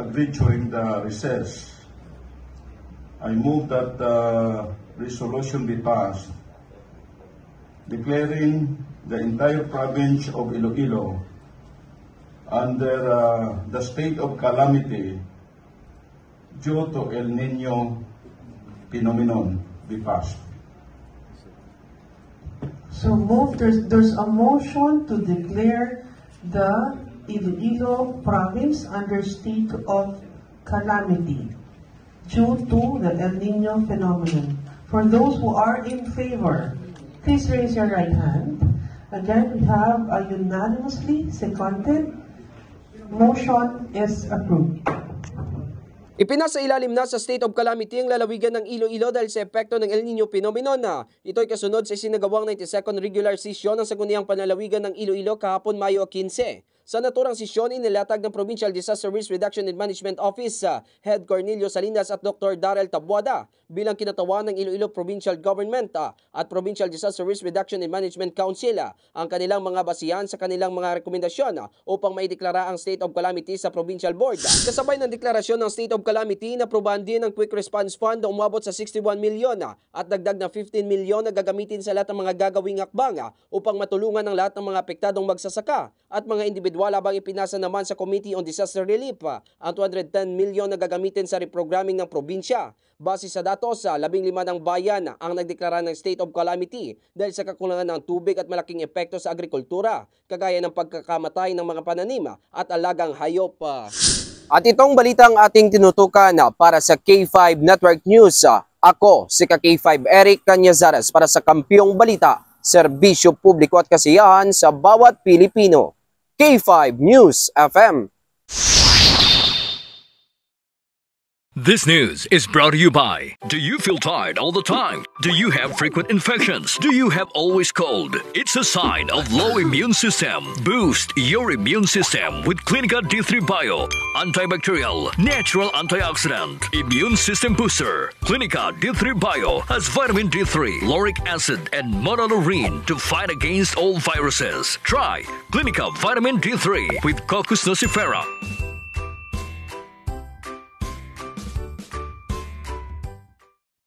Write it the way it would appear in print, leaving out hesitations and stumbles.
agreed during the recess. I move that resolution be passed, declaring the entire province of Iloilo under the state of calamity due to El Nino phenomenon be passed. So move, there's a motion to declare the Iloilo province under state of calamity due to the El Nino phenomenon. For those who are in favor, please raise your right hand. Again, we have a unanimously seconded. Motion is approved. Ipinasa ilalim na sa state of calamity ang lalawigan ng Iloilo dahil sa epekto ng El Nino phenomenon. Ito'y kasunod sa isinagawang 92nd regular session ng Sangguniang Panlalawigan ng Iloilo kahapon Mayo 15. Sa naturang sesyon, inilatag ng Provincial Disaster Risk Reduction and Management Office Head Cornelio Salinas at Dr. Darrell Tabuada bilang kinatawan ng Iloilo Provincial Government at Provincial Disaster Risk Reduction and Management Council ang kanilang mga basihan sa kanilang mga rekomendasyon upang maideklara ang State of Calamity sa Provincial Board. Kasabay ng deklarasyon ng State of Calamity, naprobahan din ang Quick Response Fund na umabot sa 61 milyon at dagdag na 15 milyon na gagamitin sa lahat ng mga gagawing akbang upang matulungan ang lahat ng mga apektadong magsasaka at mga individual. Habang ipinasa naman sa Committee on Disaster Relief ang 210 milyon na gagamitin sa reprogramming ng probinsya. Base sa datos, 15 ng bayan ang nagdeklara ng state of calamity dahil sa kakulangan ng tubig at malaking epekto sa agrikultura, kagaya ng pagkakamatay ng mga pananim at alagang hayop. At itong balitang ating tinutukan para sa K5 Network News. Ako si K5 Eric Canyazares para sa Kampyong Balita, serbisyo publiko at kasiyahan sa bawat Pilipino. K5 News FM. This news is brought to you by, do you feel tired all the time? Do you have frequent infections? Do you have always cold? It's a sign of low immune system. Boost your immune system with Clinica D3 Bio, antibacterial, natural antioxidant, immune system booster. Clinica D3 Bio has vitamin D3, lauric acid, and monolurine to fight against all viruses. Try Clinica Vitamin D3 with Coccus nocifera.